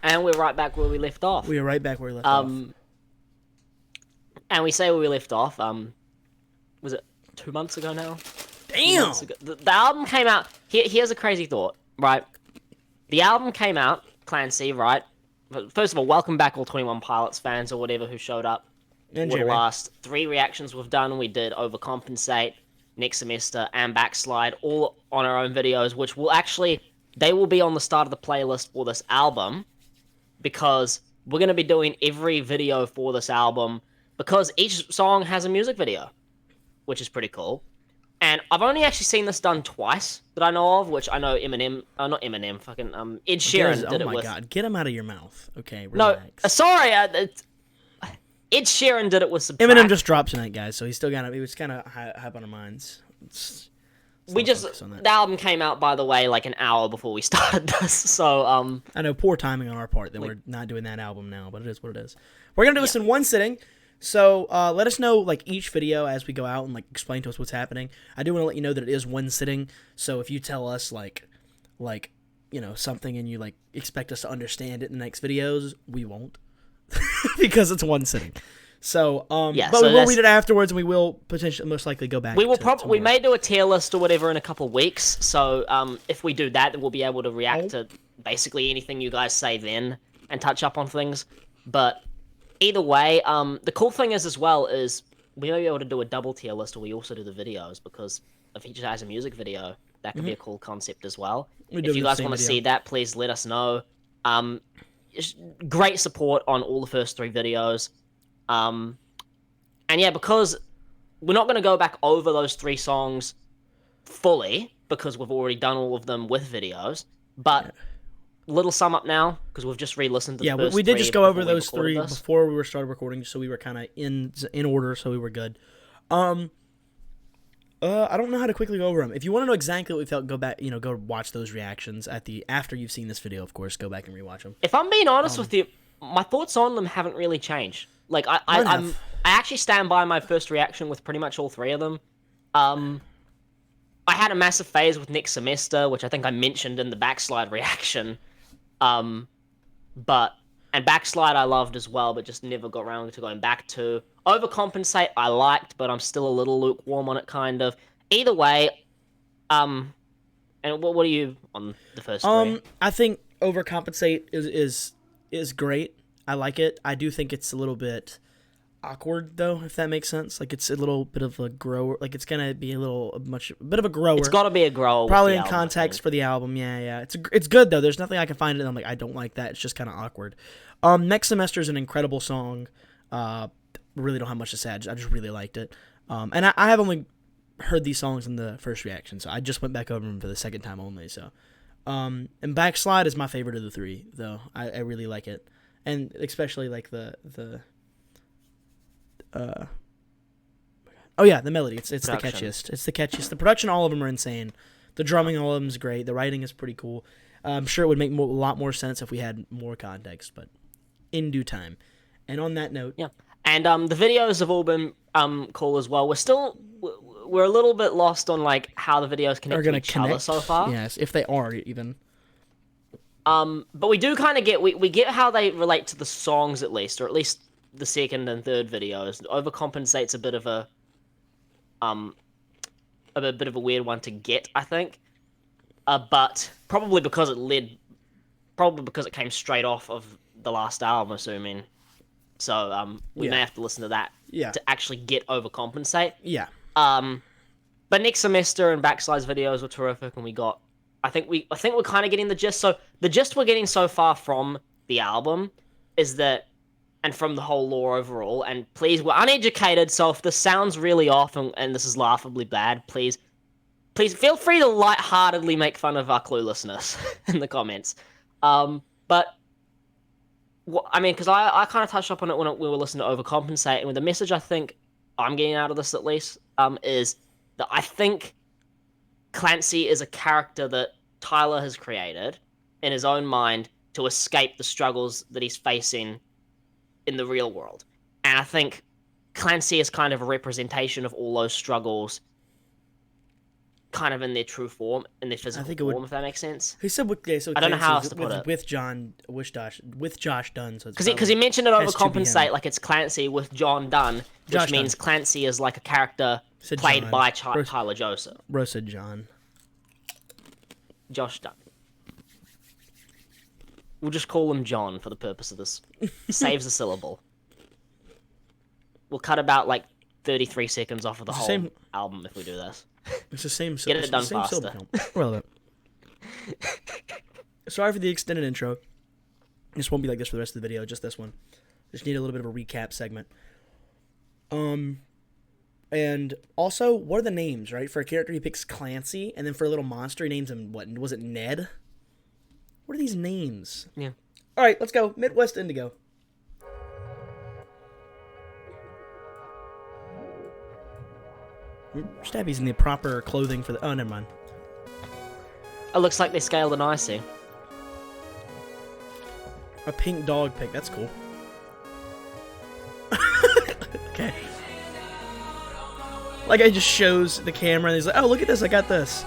And we're right back where we left off. We are right back where we left off. And we say where we left off. Was it 2 months ago now? Damn! Ago. The album came out. Here's a crazy thought, right? The album came out, Clancy, right? First of all, welcome back all 21 Pilots fans or whatever who showed up. And For the Jerry. last 3 reactions we've done, we did Overcompensate, Next Semester, and Backslide, all on our own videos, which will actually, they will be on the start of the playlist for this album, because we're going to be doing every video for this album, because each song has a music video, which is pretty cool. And I've only actually seen this done twice that I know of, which I know Eminem, not Eminem, fucking Ed Sheeran did it with. Oh my god, get him out of your mouth. Okay, No, relax. sorry, Ed Sheeran did it with Subtract. Eminem just dropped tonight, guys, so he was kind of hype on our minds. The album came out, by the way, like an hour before we started this, so I know, poor timing on our part that we're not doing that album now, but it is what it is. We're gonna do this in one sitting. So let us know, like, each video as we go out and, like, explain to us what's happening. I do want to let you know that it is one sitting, so if you tell us, like you know, something and you, like, expect us to understand it in the next videos, we won't. Because it's one sitting. So, but we will read it afterwards, and we will potentially, most likely, go back. We may do a tier list or whatever in a couple of weeks, so if we do that, then we'll be able to react to basically anything you guys say then, and touch up on things, but... Either way, the cool thing is as well is we may be able to do a double tier list where we also do the videos, because if each has a music video, that could be a cool concept as well. If you guys want to see that, please let us know. Great support on all the first 3 videos. And yeah, because we're not going to go back over those 3 songs fully, because we've already done all of them with videos, but... Yeah. Little sum up now, because we've just re-listened to the first 3. We did just go over those 3 before we started recording, so we were kind of in order, so we were good. I don't know how to quickly go over them. If you want to know exactly what we felt, go back, go watch those reactions after you've seen this video, of course. Go back and rewatch them. If I'm being honest with you, my thoughts on them haven't really changed. Like I actually stand by my first reaction with pretty much all 3 of them. I had a massive phase with Next Semester, which I think I mentioned in the Backslide reaction. And Backslide I loved as well, but just never got around to going back to. Overcompensate I liked, but I'm still a little lukewarm on it, kind of. Either way, and what are you on the first 3? I think Overcompensate is great. I like it. I do think it's a little bit awkward, though, if that makes sense. Like, it's a little bit of a grower. Like, it's gonna be a bit of a grower. It's gotta be a grower. Probably in context for the album. Yeah. It's good though. There's nothing I can find in it. I'm like, I don't like that. It's just kind of awkward. Next Semester is an incredible song. Really don't have much to say. I just really liked it. And I have only heard these songs in the first reaction, so I just went back over them for the second time only. So, and Backslide is my favorite of the 3, though. I really like it, and especially like the melody. It's the catchiest. It's the catchiest. The production, all of them are insane. The drumming, all of them is great. The writing is pretty cool. I'm sure it would make a lot more sense if we had more context, but in due time. And on that note, yeah. And the videos have all been cool as well. We're a little bit lost on like how the videos connect to each other so far. Yes, if they are even. But we do kind of get we get how they relate to the songs at least, or at least the second and third videos. Overcompensate's a bit of a weird one to get, I think. But probably because it came straight off of the last album, assuming. So we may have to listen to that to actually get Overcompensate. Yeah. But Next Semester and Backslide's videos were terrific, and I think we're kind of getting the gist. So the gist we're getting so far from the album is that, and from the whole lore overall, and please, we're uneducated, so if this sounds really off and this is laughably bad, please feel free to lightheartedly make fun of our cluelessness in the comments. But, because I kind of touched up on it when we were listening to Overcompensate, and the message I think I'm getting out of this at least, is that I think Clancy is a character that Tyler has created in his own mind to escape the struggles that he's facing in the real world. And I think Clancy is kind of a representation of all those struggles kind of in their true form, in their physical form, if that makes sense. He said, so I don't know how else to put it. With Josh Dunn. So because he mentioned it overcompensate, like it's Clancy with John Dunn, which means Clancy is like a character played by Tyler Joseph. Rose said John. Josh Dunn. We'll just call him John for the purpose of this. Saves a syllable. We'll cut about like 33 seconds off of the whole album if we do this. It's the same. Get it done faster. Relevant. Sorry for the extended intro. This won't be like this for the rest of the video. Just this one. Just need a little bit of a recap segment. And also, what are the names, right? For a character, he picks Clancy, and then for a little monster, he names him, what, was it Ned? What are these names? Yeah. All right, let's go. Midwest Indigo. Stabby's in the proper clothing for the... Oh, never mind. It looks like they scaled an icing. A pink dog pick. That's cool. Okay. Like, it just shows the camera, and he's like, oh, look at this, I got this.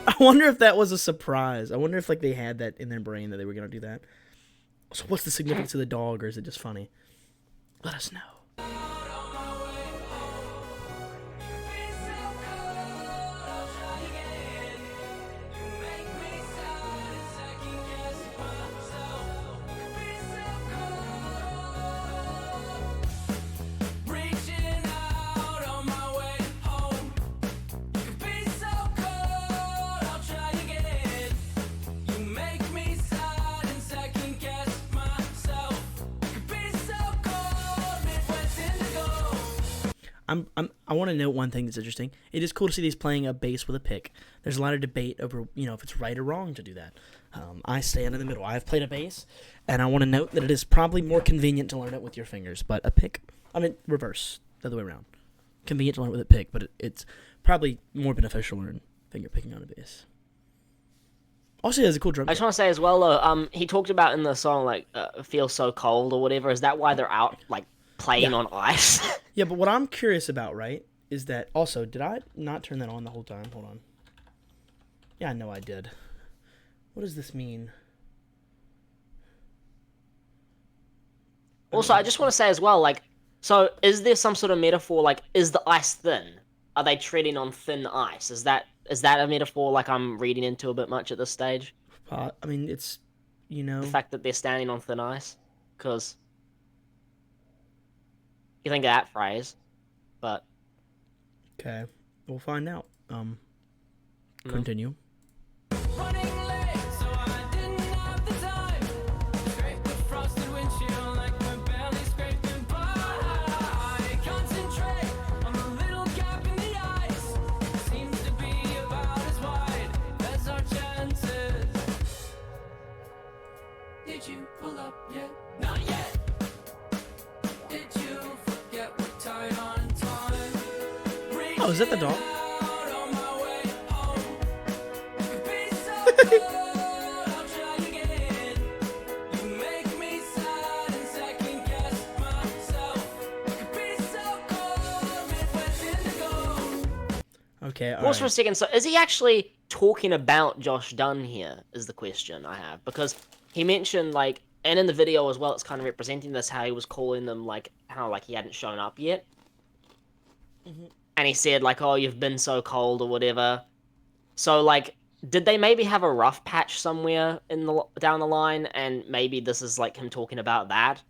I wonder if that was a surprise. I wonder if, like, they had that in their brain that they were going to do that. So what's the significance of the dog, or is it just funny? Let us know. I want to note one thing that's interesting. It is cool to see these playing a bass with a pick. There's a lot of debate over, if it's right or wrong to do that. I stand in the middle. I've played a bass, and I want to note that it is probably more convenient to learn it with your fingers. But a pick, reverse, the other way around. Convenient to learn it with a pick, but it's probably more beneficial to learn finger picking on a bass. Also, he has a cool drum. I just want to say as well, though, he talked about in the song, like, Feel So Cold or whatever. Is that why they're out, like, playing on ice? Yeah, but what I'm curious about, right, is that... Also, did I not turn that on the whole time? Hold on. Yeah, I know I did. What does this mean? Also, I just want to say as well, like, so is there some sort of metaphor, like, is the ice thin? Are they treading on thin ice? Is that a metaphor, like, I'm reading into a bit much at this stage? It's, The fact that they're standing on thin ice? Because... You think of that phrase, but... Okay, we'll find out. Continue. Running late, so I didn't have the time. Scrape the frosted windshield like we're barely scraping by. Concentrate on the little gap in the ice. Seems to be about as wide as our chances. Did you pull up yet? Not yet. Oh, is that the dog? Okay, pause for a second. So is he actually talking about Josh Dunn here, is the question I have. Because he mentioned, like, and in the video as well, it's kind of representing this, how he was calling them, like, how, like, he hadn't shown up yet. Mm-hmm. And he said, like, oh, you've been so cold or whatever. So, like, did they maybe have a rough patch somewhere down the line? And maybe this is, like, him talking about that?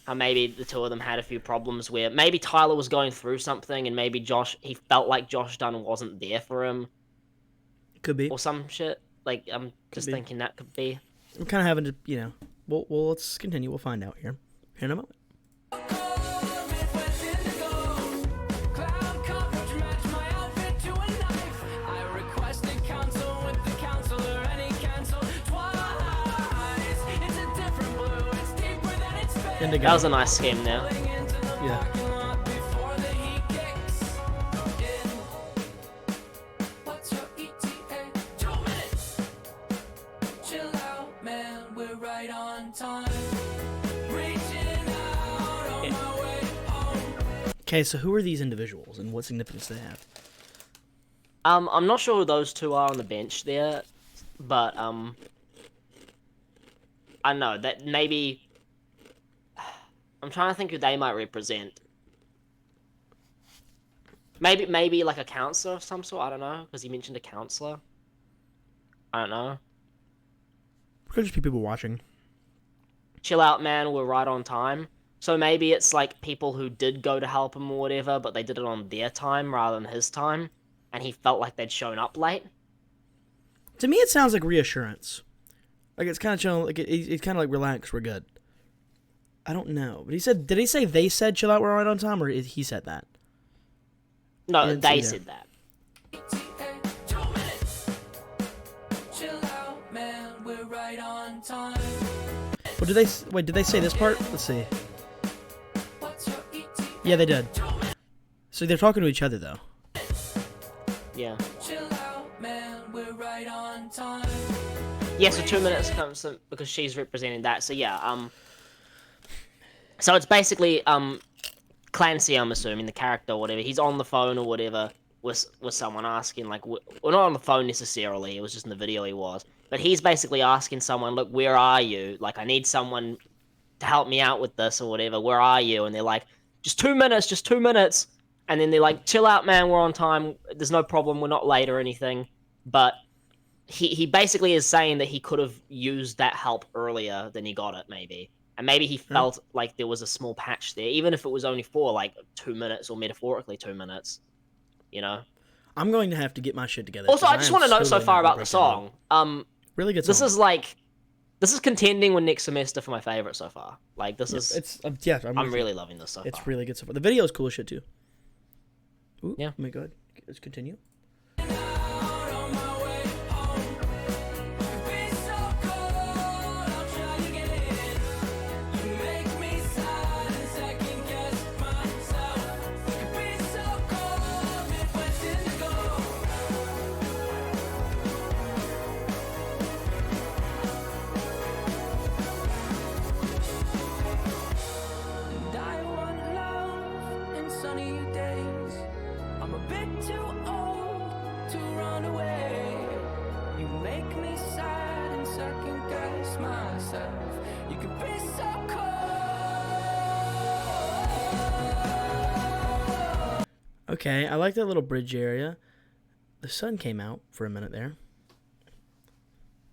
How maybe the two of them had a few problems where maybe Tyler was going through something and maybe he felt like Josh Dunn wasn't there for him. Could be. Or some shit. Like, I'm just thinking that could be. I'm kind of having to, well, let's continue. We'll find out here in a moment. Indigo. That was a nice scheme now. Yeah. Okay, so who are these individuals and what significance do they have? I'm not sure who those two are on the bench there, but I know that maybe I'm trying to think who they might represent. Maybe like a counselor of some sort. I don't know, because he mentioned a counselor. I don't know. Could just be people watching. Chill out, man. We're right on time. So maybe it's like people who did go to help him or whatever, but they did it on their time rather than his time, and he felt like they'd shown up late. To me, it sounds like reassurance. Like it's kind of chill. Like it's kind of like relax. We're good. I don't know, but he said. Did he say they said chill out? We're right on time, or he said that? No, didn't they see said that. 2 minutes. Chill out, man, we're right on time. Well, did they? Wait, did they say this part? Let's see. What's your ETA? Yeah, they did. So they're talking to each other though. Yeah. Chill out, man, we're right on time. Yeah, so 2 minutes comes because she's representing that. So yeah, so it's basically Clancy, I'm assuming the character or whatever. He's on the phone or whatever with someone asking like, well, not on the phone necessarily. It was just in the video he was, but he's basically asking someone, look, where are you? Like, I need someone to help me out with this or whatever. Where are you? And they're like, just 2 minutes, just 2 minutes. And then they're like, chill out, man. We're on time. There's no problem. We're not late or anything. But he basically is saying that he could have used that help earlier than he got it, maybe. And maybe he felt like there was a small patch there, even if it was only for like 2 minutes or metaphorically 2 minutes, you know? I'm going to have to get my shit together. Also, 'cause I just am want to note so totally far not about gonna the break that down. song. Really good song. This is contending with next semester for my favorite so far. Like, this is, It's I'm I'm with you. really loving this so It's far. really good so far. The video is cool as shit too. Ooh, Yeah. Let me go ahead. Let's continue. Out on my way home. Be so cold, I'll try to get in. You make me sad and second guess myself. Be so cold, Midwest Indigo. And I want love in sunny days. I'm a bit too old to run away. You make me sad and second guess myself. You can be so cold. Okay, I like that little bridge area. The sun came out for a minute there.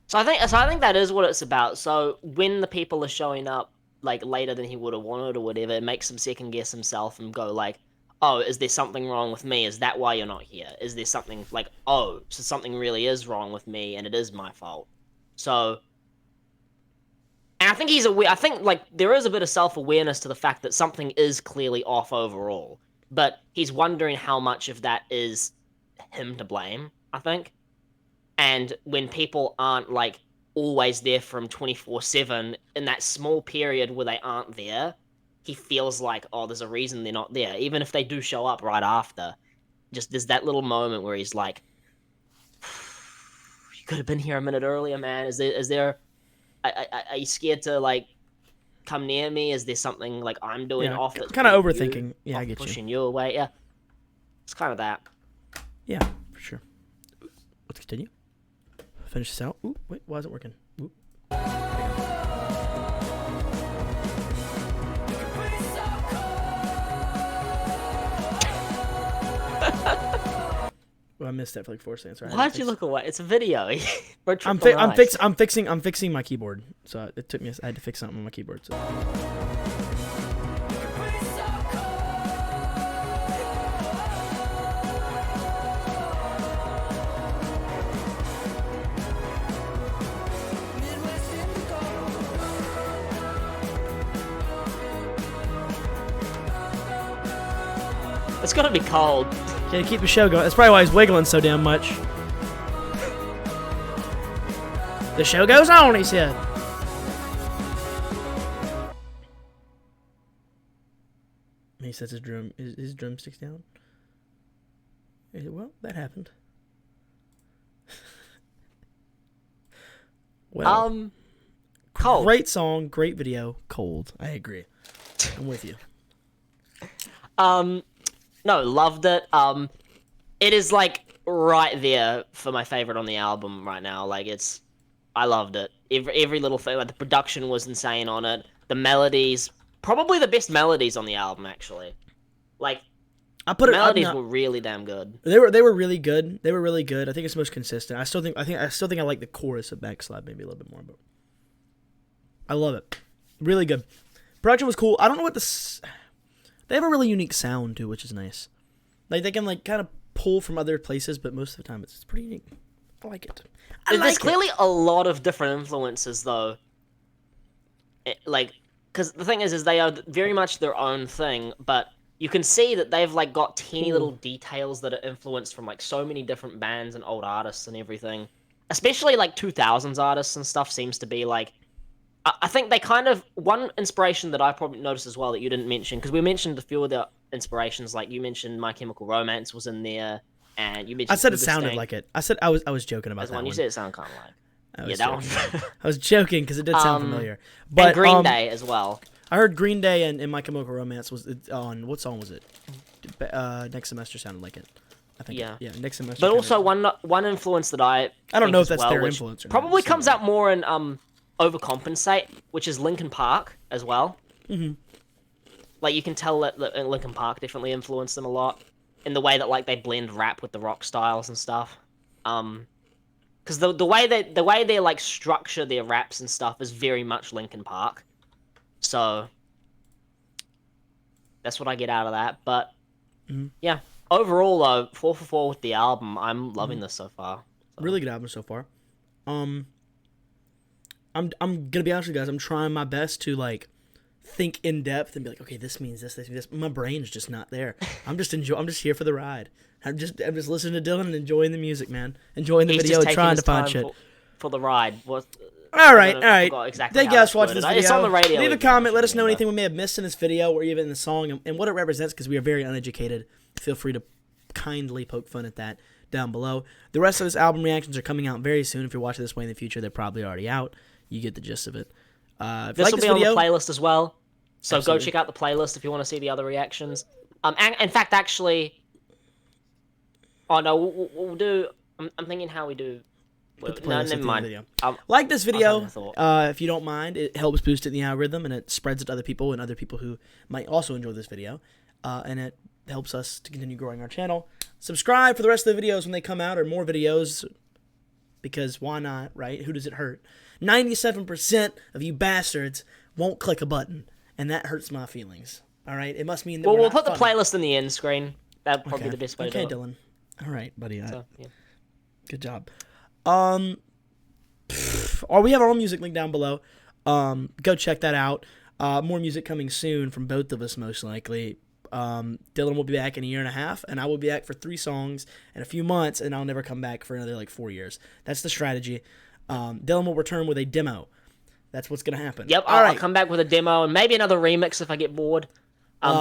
So I think that is what it's about. So when the people are showing up like later than he would have wanted or whatever, it makes him second guess himself and go like, oh, is there something wrong with me? Is that why you're not here? Is there something like, oh, so something really is wrong with me and it is my fault? So, and I think he's aware. I think like there is a bit of self-awareness to the fact that something is clearly off overall, but he's wondering how much of that is him to blame, I think. And when people aren't like always there from 24/7 in that small period where they aren't there, he feels like, oh, there's a reason they're not there, even if they do show up right after. Just there's that little moment where he's like, you could have been here a minute earlier, man. Is there are you scared to like come near me? Is there something like I'm doing Yeah, off that's kind of pushing overthinking. you, Yeah, I off get you. pushing you away? Yeah, it's kind of that. Yeah, for sure. Let's continue. Finish this out. Ooh, wait, why is it working? Ooh. Well, I missed that for like 4 seconds. Right? Why'd you look away? It's a video. We're I'm triple nice. fixing my keyboard. So it took me. I had to fix something on my keyboard. So. Midwest Indigo. It's gonna be cold. Yeah, keep the show going. That's probably why he's wiggling so damn much. The show goes on, he said. He sets his drumsticks down. Well, that happened. Well, Cold. great song, great video, cold. I agree. I'm with you. No, loved it. It is like right there for my favorite on the album right now. Like I loved it. Every little thing, like the production was insane on it. The melodies, probably the best melodies on the album actually. Like I put the it. melodies were really damn good. They were really good. They were really good. I think it's most consistent. I still think I like the chorus of Backslide maybe a little bit more, but I love it. Really good. Production was cool. I don't know what they have a really unique sound too, which is nice. Like they can like kind of pull from other places, but most of the time it's pretty unique. I like it. There's clearly a lot of different influences though. Because the thing is they are very much their own thing, but you can see that they've like got teeny little details that are influenced from like so many different bands and old artists and everything. Especially like 2000s artists and stuff seems to be like. I think they kind of one inspiration that I probably noticed as well that you didn't mention, because we mentioned a few of the inspirations, like you mentioned My Chemical Romance was in there, and you mentioned. I said it sounded like it. I said I was joking about that one. You said it sounded kind of like. Yeah, that one. I was joking because it did sound familiar. But and Green Day as well. I heard Green Day and My Chemical Romance was on what song was it? Next Semester sounded like it. I think. Yeah. Yeah. Next Semester. But also one influence that I don't know if that's well, their influence or not. Probably comes out more in Overcompensate, which is Linkin Park as well. Mm-hmm. Like you can tell that Linkin Park definitely influenced them a lot in the way that like they blend rap with the rock styles and stuff. Because the way they like structure their raps and stuff is very much Linkin Park. So that's what I get out of that. But yeah, overall though, 4 for 4 with the album. I'm loving this so far. So. Really good album so far. I'm gonna be honest with you guys. I'm trying my best to like think in depth and be like, okay, this means this means this. My brain's just not there. I'm just here for the ride. I'm just listening to Dillon and enjoying the music, man. Enjoying the video and trying to find shit for the ride. All right. Exactly Thank you guys for watching this video. It's on the radio. Leave a comment. Let us know anything we may have missed in this video or even in the song and what it represents, because we are very uneducated. Feel free to kindly poke fun at that down below. The rest of this album reactions are coming out very soon. If you're watching this way in the future, they're probably already out. You get the gist of it. This will be on the playlist as well. So Absolutely. Go check out the playlist if you want to see the other reactions. And in fact, actually, oh no, we'll do. I'm thinking how we do. No, never mind. Like this video if you don't mind. It helps boost it in the algorithm, and it spreads it to other people and other people who might also enjoy this video. And it helps us to continue growing our channel. Subscribe for the rest of the videos when they come out, or more videos, because why not, right? Who does it hurt? 97% of you bastards won't click a button, and that hurts my feelings. All right, it must mean that we'll put the playlist in the end screen. That'd probably be the best way to do it. Okay, Dillon. All right, buddy. So, yeah. Good job. Or we have our own music link down below. Go check that out. More music coming soon from both of us, most likely. Dillon will be back in a year and a half, and I will be back for 3 songs in a few months, and I'll never come back for another 4 years. That's the strategy. Dillon will return with a demo. That's what's gonna happen. Yep, I'll come back with a demo and maybe another remix if I get bored.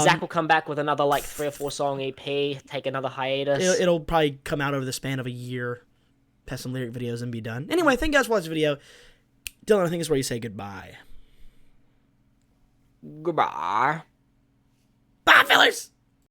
Zack will come back with another 3 or 4 song EP. Take another hiatus. It'll probably come out over the span of a year. Pass some lyric videos and be done. Anyway, thank you guys for watching the video. Dillon, I think is where you say goodbye. Goodbye. Bye, fellers!